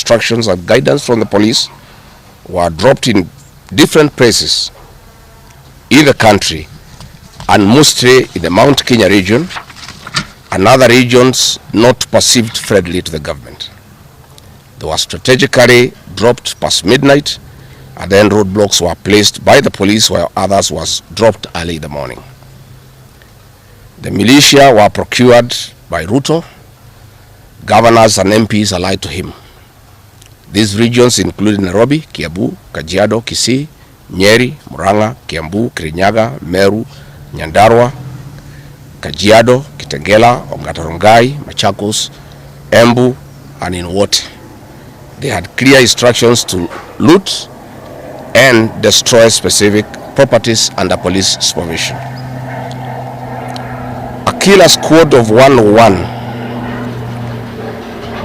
instructions and guidance from the police were dropped in different places in the country, and mostly in the Mount Kenya region and other regions not perceived friendly to the government. They were strategically dropped past midnight, and then roadblocks were placed by the police while others was dropped early in the morning. The militia were procured by Ruto. Governors and MPs allied to him. These regions include Nairobi, Kiambu, Kajiado, Kisii, Nyeri, Murang'a, Kiambu, Kirinyaga, Meru, Nyandarua, Kajiado, Kitengela, Ongata-Rongai, Machakos, Embu, and in Wote. They had clear instructions to loot and destroy specific properties under police supervision. A killer squad of 101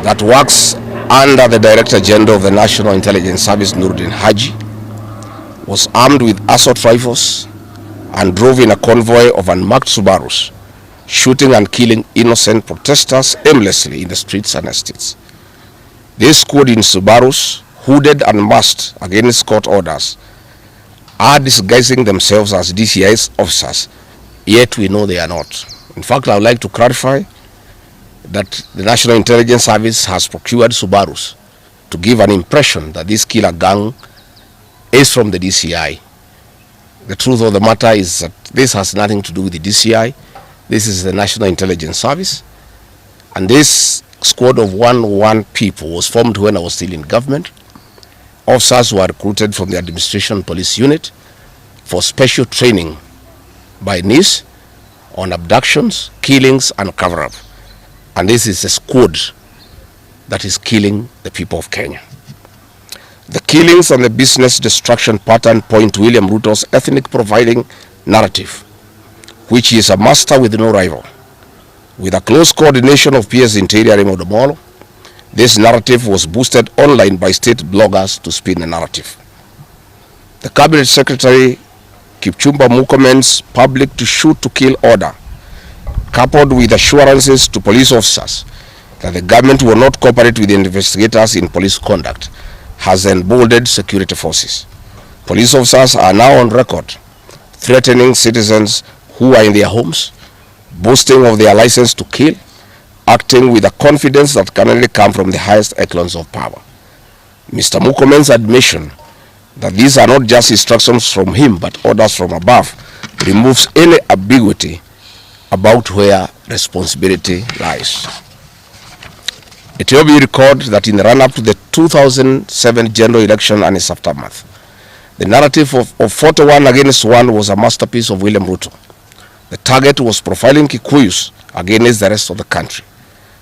that works under the Director General of the National Intelligence Service, Nuruddin Haji, was armed with assault rifles and drove in a convoy of unmarked Subarus, shooting and killing innocent protesters aimlessly in the streets and estates. This squad in Subarus, hooded and masked against court orders, are disguising themselves as DCI's officers, yet we know they are not. In fact, I would like to clarify that the National Intelligence Service has procured Subarus to give an impression that this killer gang is from the DCI. The truth of the matter is that this has nothing to do with the DCI. This is the National Intelligence Service, and this squad of 101 people was formed when I was still in government. Officers were recruited from the Administration Police Unit for special training by NIS on abductions, killings, and cover-up. And this is a squad that is killing the people of Kenya. The killings and the business destruction pattern point to William Ruto's ethnic profiling narrative, which he is a master with no rival. With a close coordination of PS Interior Raymond Omolo, this narrative was boosted online by state bloggers to spin the narrative. The Cabinet Secretary Kipchumba Murkomen's public to shoot to kill order, coupled with assurances to police officers that the government will not cooperate with the investigators in police conduct, has emboldened security forces. Police officers are now on record threatening citizens who are in their homes, boasting of their license to kill, acting with a confidence that can only come from the highest echelons of power. Mr. Murkomen's admission that these are not just instructions from him but orders from above removes any ambiguity about where responsibility lies. It will be recalled that in the run-up to the 2007 general election and its aftermath, the narrative of 41 against 1 was a masterpiece of William Ruto. The target was profiling Kikuyus against the rest of the country.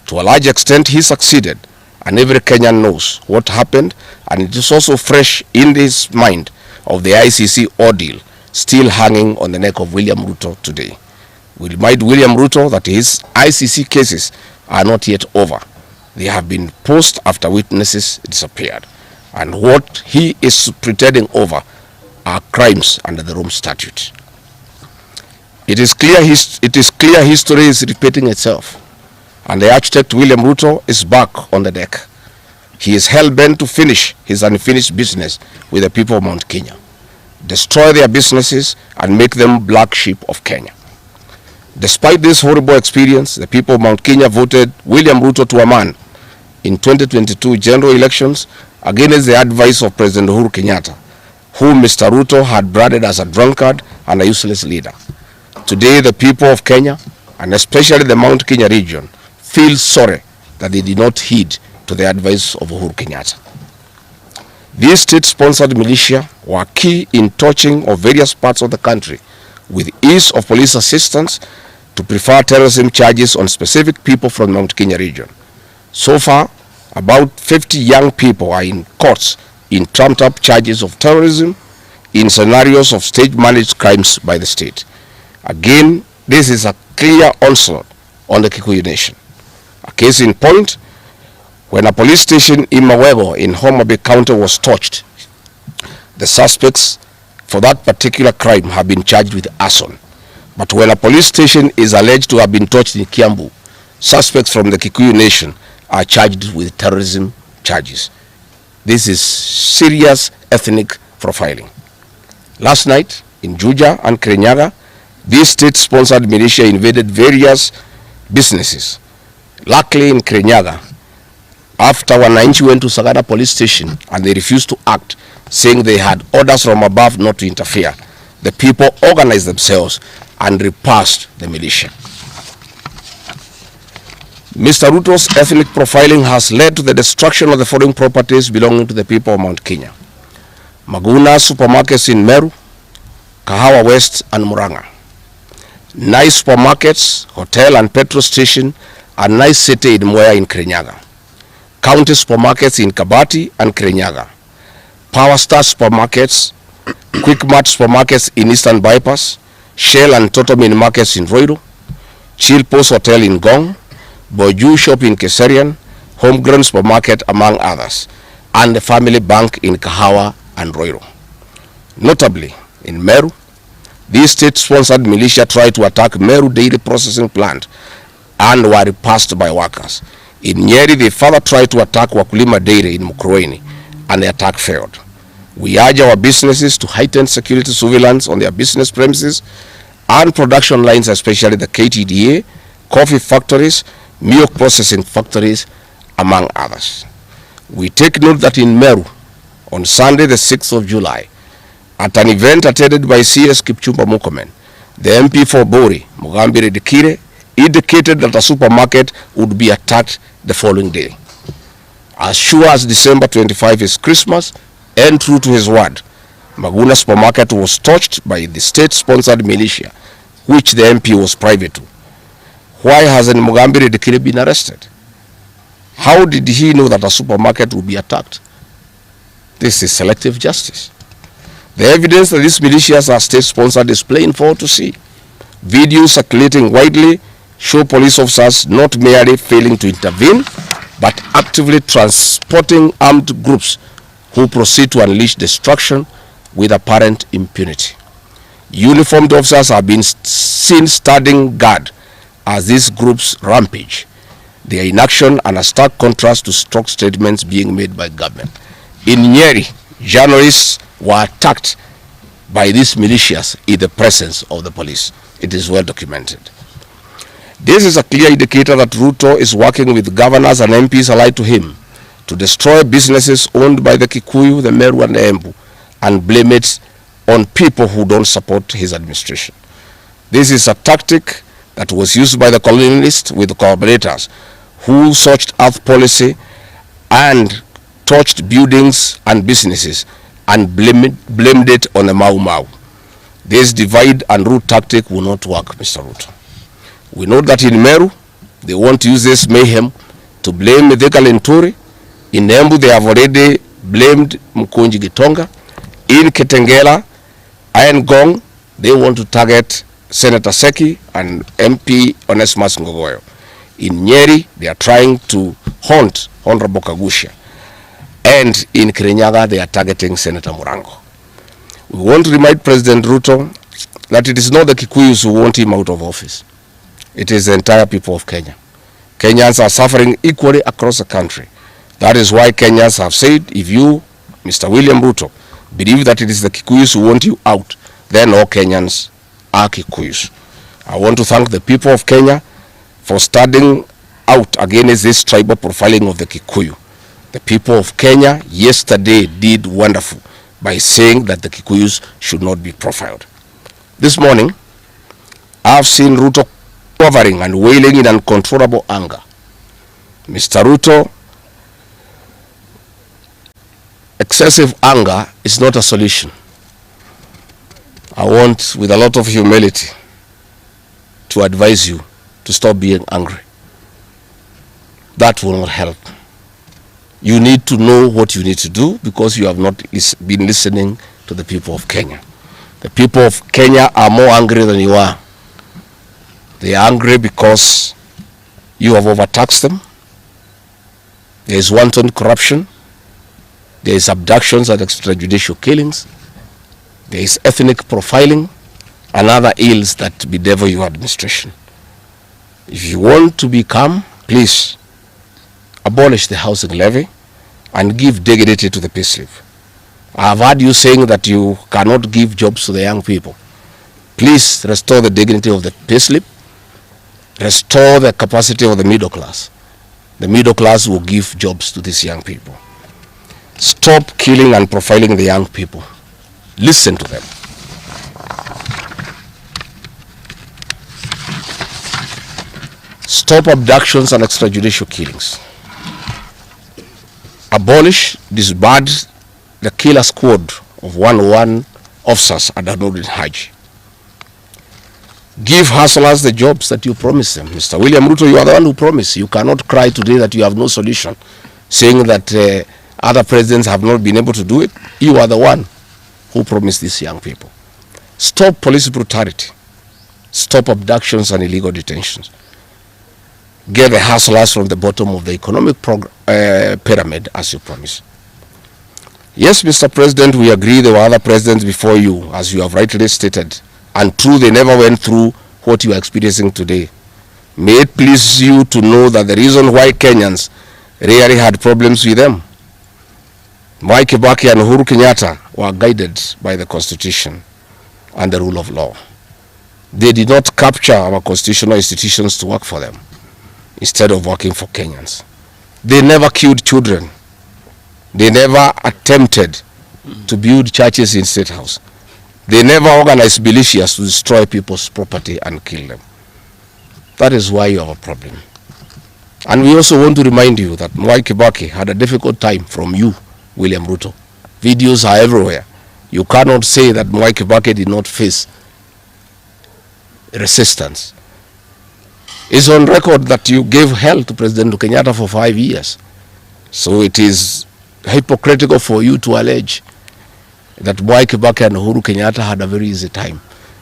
To a large extent, he succeeded, and every Kenyan knows what happened, and it is also fresh in his mind of the ICC ordeal still hanging on the neck of William Ruto today. We remind William Ruto that his ICC cases are not yet over. They have been paused after witnesses disappeared, and what he is pretending over are crimes under the Rome Statute. It is clear history is repeating itself, and the architect William Ruto is back on the deck. He is hell-bent to finish his unfinished business with the people of Mount Kenya, destroy their businesses and make them black sheep of Kenya. Despite this horrible experience, the people of Mount Kenya voted William Ruto to a man in 2022 general elections against the advice of President Uhuru Kenyatta, whom Mr. Ruto had branded as a drunkard and a useless leader. Today, the people of Kenya, and especially the Mount Kenya region, feel sorry that they did not heed to the advice of Uhuru Kenyatta. These state-sponsored militia were key in torching of various parts of the country with ease of police assistance to prefer terrorism charges on specific people from Mount Kenya region. So far, about 50 young people are in courts in trumped-up charges of terrorism in scenarios of state-managed crimes by the state. Again, this is a clear onslaught on the Kikuyu nation. A case in point, when a police station in Mawego in Homa Bay County was torched, the suspects for that particular crime have been charged with arson. But when a police station is alleged to have been torched in Kiambu, suspects from the Kikuyu nation are charged with terrorism charges. This is serious ethnic profiling. Last night in Juja and Kirinyaga, this state-sponsored militia invaded various businesses. Luckily in Kirinyaga, after Wananchi went to Sagada police station and they refused to act, saying they had orders from above not to interfere, the people organized themselves and repulsed the militia. Mr. Ruto's ethnic profiling has led to the destruction of the foreign properties belonging to the people of Mount Kenya. Maguna supermarkets in Meru, Kahawa West and Muranga. Nice supermarkets, hotel and petrol station, and nice city in Mwea in Kirinyaga. County supermarkets in Kabati and Kirinyaga. Power Star supermarkets, Quickmart supermarkets in Eastern Bypass, Shell and Total Mini markets in Ruto, Chill Post Hotel in Gong, Boju Shop in Keserian, Homegrown Supermarket among others, and the Family Bank in Kahawa and Ruto. Notably, in Meru, these state-sponsored militia tried to attack Meru Dairy Processing Plant and were repulsed by workers. In Nyeri, they further tried to attack Wakulima Dairy in Mukurweini, and the attack failed. We urge our businesses to heighten security surveillance on their business premises and production lines, especially the KTDA, coffee factories, milk processing factories, among others. We take note that in Meru, on Sunday the 6th of July, at an event attended by CS Kipchumba Murkomen, the MP for Bori, Mugambire Dikire, indicated that a supermarket would be attacked the following day. As sure as December 25 is Christmas, and true to his word, Maguna supermarket was touched by the state-sponsored militia, which the MP was private to. Why hasn't Mugambire Dikire been arrested? How did he know that a supermarket would be attacked? This is selective justice. The evidence that these militias are state-sponsored is plain for all to see. Videos circulating widely show police officers not merely failing to intervene, but actively transporting armed groups who proceed to unleash destruction with apparent impunity. Uniformed officers have been seen standing guard as these groups rampage. They are in action and a stark contrast to strong statements being made by government. In Nyeri, journalists were attacked by these militias in the presence of the police. It is well documented. This is a clear indicator that Ruto is working with governors and MPs allied to him to destroy businesses owned by the Kikuyu, the Meru and the Embu, and blame it on people who don't support his administration. This is a tactic that was used by the colonialists with the collaborators who searched earth policy and touched buildings and businesses and blamed it on the Mau Mau. This divide and rule tactic will not work, Mr. Ruto. We know that in Meru, they want to use this mayhem to blame Mithika Linturi. In Embu, they have already blamed Mkonji Gitonga. In Kitengela and Gong, they want to target Senator Seki and MP Onesmus Ngogoyo. In Nyeri, they are trying to haunt Honorable Kagusha. And in Kirinyaga, they are targeting Senator Murango. We want to remind President Ruto that it is not the Kikuyus who want him out of office. It is the entire people of Kenya. Kenyans are suffering equally across the country. That is why Kenyans have said, if you, Mr. William Ruto, believe that it is the Kikuyus who want you out, then all Kenyans are Kikuyus. I want to thank the people of Kenya for standing out against this tribal profiling of the Kikuyu. The people of Kenya yesterday did wonderful by saying that the Kikuyus should not be profiled. This morning, I've seen Ruto quivering and wailing in uncontrollable anger. Mr. Ruto, excessive anger is not a solution. I want, with a lot of humility, to advise you to stop being angry. That will not help. You need to know what you need to do because you have not been listening to the people of Kenya. The people of Kenya are more angry than you are. They are angry because you have overtaxed them. There is wanton corruption. There is abductions and extrajudicial killings. There is ethnic profiling and other ills that bedevil your administration. If you want to be calm, please abolish the housing levy and give dignity to the payslip. I have heard you saying that you cannot give jobs to the young people. Please restore the dignity of the payslip. Restore the capacity of the middle class. The middle class will give jobs to these young people. Stop killing and profiling the young people. Listen to them. Stop abductions and extrajudicial killings. Abolish, disband the killer squad of 101 officers at Nuruddin Haji. Give hustlers the jobs that you promised them. Mr. William Ruto, you are the one who promised. You cannot cry today that you have no solution, saying that other presidents have not been able to do it. You are the one who promised these young people. Stop police brutality. Stop abductions and illegal detentions. Get the hustlers from the bottom of the economic pyramid as you promised. Yes, Mr. President, we agree there were other presidents before you, as you have rightly stated, and true, they never went through what you are experiencing today. May it please you to know that the reason why Kenyans rarely had problems with them, Mwai Kibaki and Uhuru Kenyatta were guided by the Constitution and the rule of law. They did not capture our constitutional institutions to work for them, instead of working for Kenyans. They never killed children. They never attempted to build churches in State House. They never organized militias to destroy people's property and kill them. That is why you have a problem. And we also want to remind you that Mwai Kibaki had a difficult time from you, William Ruto. Videos are everywhere. You cannot say that Mwai Kibaki did not face resistance. It's on record that you gave hell to President Kenyatta for 5 years. So it is hypocritical for you to allege that Mwai Kibaki and Uhuru Kenyatta had a very easy time.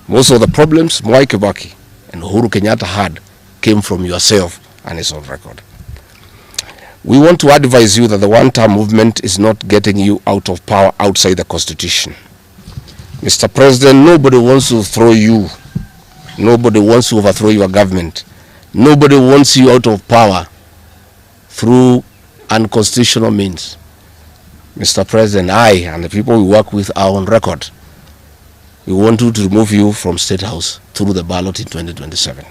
Most of the problems Mwai Kibaki and Uhuru Kenyatta had came from yourself, and it's on record. We want to advise you that the one-term movement is not getting you out of power outside the Constitution. Mr. President, nobody wants to throw you. Nobody wants to overthrow your government. Nobody wants you out of power through unconstitutional means. Mr. President, I and the people we work with are on record. We want you to remove you from State House through the ballot in 2027.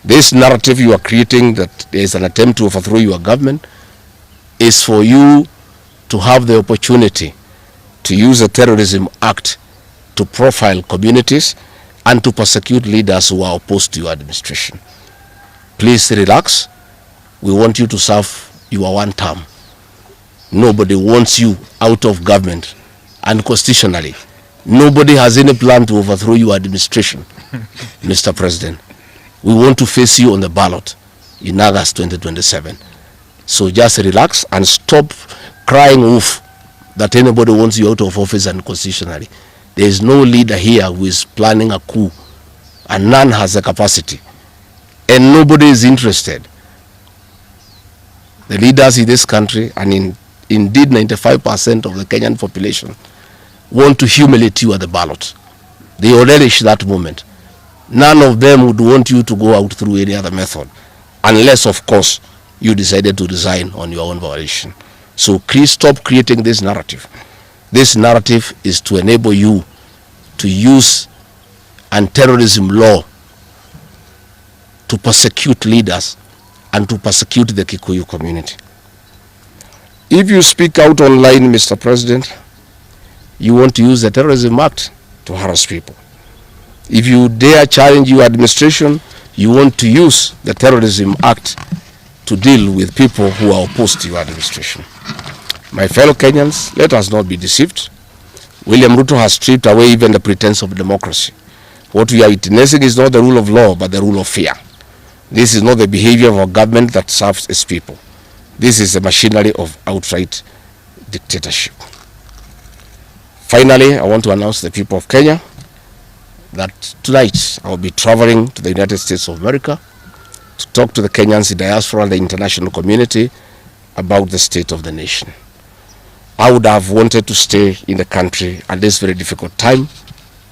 This narrative you are creating that there is an attempt to overthrow your government is for you to have the opportunity to use the Terrorism Act to profile communities and to persecute leaders who are opposed to your administration. Please relax. We want you to serve your one term. Nobody wants you out of government, and constitutionally, nobody has any plan to overthrow your administration, Mr. President. We want to face you on the ballot in August 2027. So just relax and stop crying wolf that anybody wants you out of office unconstitutionally. There is no leader here who is planning a coup, and none has the capacity. And nobody is interested. The leaders in this country, and indeed 95% of the Kenyan population, want to humiliate you at the ballot. They will relish that moment. None of them would want you to go out through any other method, unless, of course, you decided to resign on your own volition. So please stop creating this narrative. This narrative is to enable you to use anti-terrorism law to persecute leaders and to persecute the Kikuyu community. If you speak out online, Mr. President, you want to use the Terrorism Act to harass people. If you dare challenge your administration, you want to use the Terrorism Act to deal with people who are opposed to your administration. My fellow Kenyans, let us not be deceived. William Ruto has stripped away even the pretense of democracy. What we are witnessing is not the rule of law, but the rule of fear. This is not the behavior of a government that serves its people. This is the machinery of outright dictatorship. Finally, I want to announce to the people of Kenya that tonight I will be traveling to the United States of America to talk to the Kenyans in diaspora and the international community about the state of the nation. I would have wanted to stay in the country at this very difficult time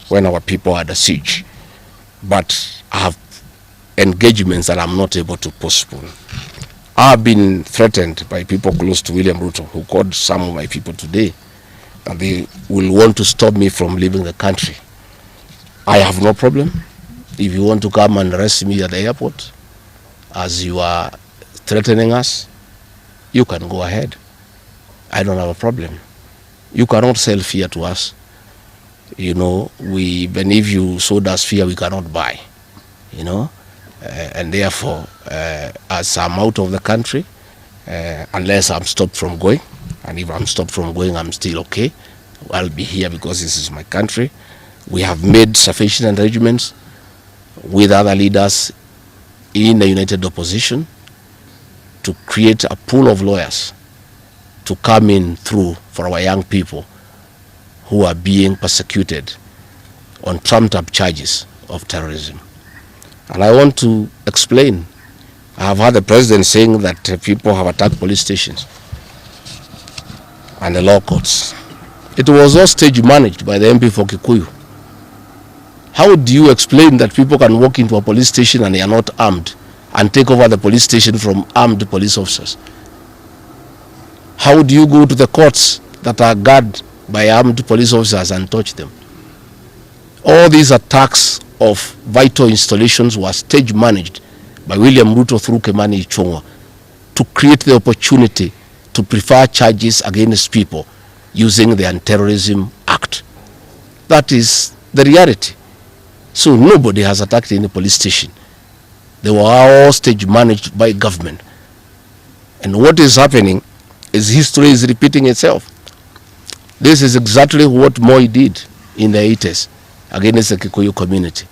when our people are under siege, but I have engagements that I'm not able to postpone. I've been threatened by people close to William Ruto, who called some of my people today, that they will want to stop me from leaving the country. I have no problem. If you want to come and arrest me at the airport, as you are threatening us, you can go ahead. I don't have a problem. You cannot sell fear to us. You know, even if you sold us fear, we cannot buy. You know, and therefore, as I'm out of the country, unless I'm stopped from going, and if I'm stopped from going, I'm still okay. I'll be here because this is my country. We have made sufficient arrangements with other leaders in the united opposition to create a pool of lawyers to come in through for our young people who are being persecuted on trumped-up charges of terrorism. And I want to explain. I have heard the president saying that people have attacked police stations and the law courts. It was all stage managed by the MP for Kikuyu. How do you explain that people can walk into a police station and they are not armed and take over the police station from armed police officers? How do you go to the courts that are guarded by armed police officers and touch them? All these attacks of vital installations were stage managed by William Ruto through Kimani Ichung'wa to create the opportunity to prefer charges against people using the Anti-Terrorism Act. That is the reality. So nobody has attacked any police station. They were all stage managed by government. And what is happening is history is repeating itself. This is exactly what Moi did in the 80s against the Kikuyu community.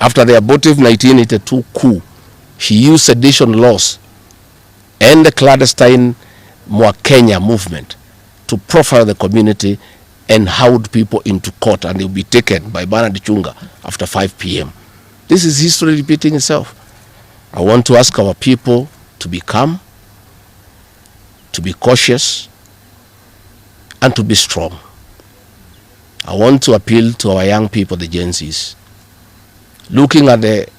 After the abortive 1982 coup, he used sedition laws and the clandestine Kenya movement to profile the community and hold people into court, and they'll be taken by Bernard Chunga after 5 p.m. This is history repeating itself. I want to ask our people to be calm, to be cautious, and to be strong. I want to appeal to our young people, the Gen Zs. Looking at the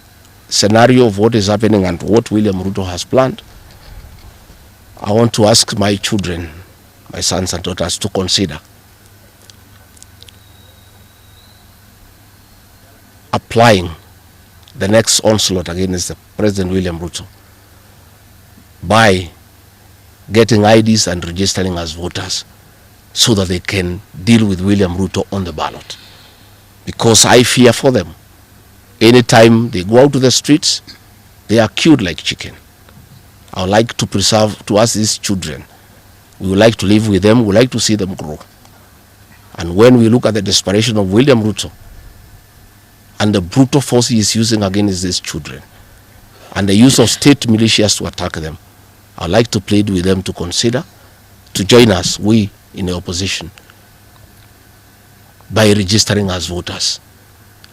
scenario of what is happening and what William Ruto has planned, I want to ask my children, my sons and daughters, to consider applying the next onslaught against the President William Ruto by getting IDs and registering as voters so that they can deal with William Ruto on the ballot. Because I fear for them. Anytime they go out to the streets, they are killed like chicken. I would like to preserve to us these children. We would like to live with them. We would like to see them grow. And when we look at the desperation of William Ruto and the brutal force he is using against these children and the use of state militias to attack them, I would like to plead with them to consider, to join us, we in the opposition, by registering as voters.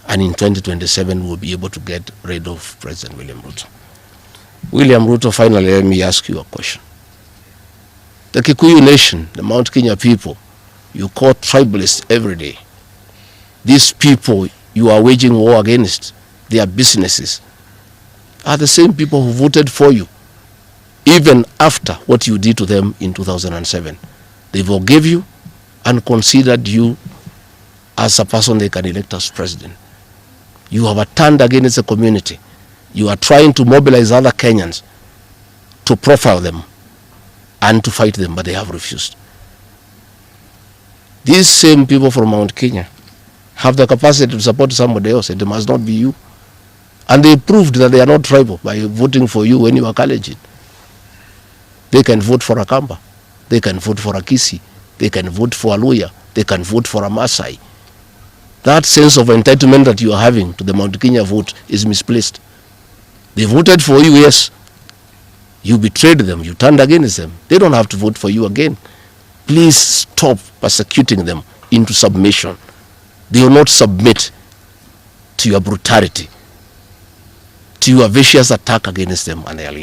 And in 2027, we'll be able to get rid of President William Ruto. William Ruto, finally, let me ask you a question. The Kikuyu nation, the Mount Kenya people, you call tribalists every day. These people you are waging war against, their businesses, are the same people who voted for you, even after what you did to them in 2007. They forgave you and considered you as a person they can elect as president. You have turned against the community. You are trying to mobilize other Kenyans to profile them and to fight them, but they have refused. These same people from Mount Kenya have the capacity to support somebody else. It must not be you. And they proved that they are not tribal by voting for you when you are Kalenjin. They can vote for a Kamba. They can vote for a Kisi. They can vote for a Luya. They can vote for a Maasai. That sense of entitlement that you are having to the Mount Kenya vote is misplaced. They voted for you, yes. You betrayed them. You turned against them. They don't have to vote for you again. Please stop persecuting them into submission. They will not submit to your brutality, to your vicious attack against them and their leaders.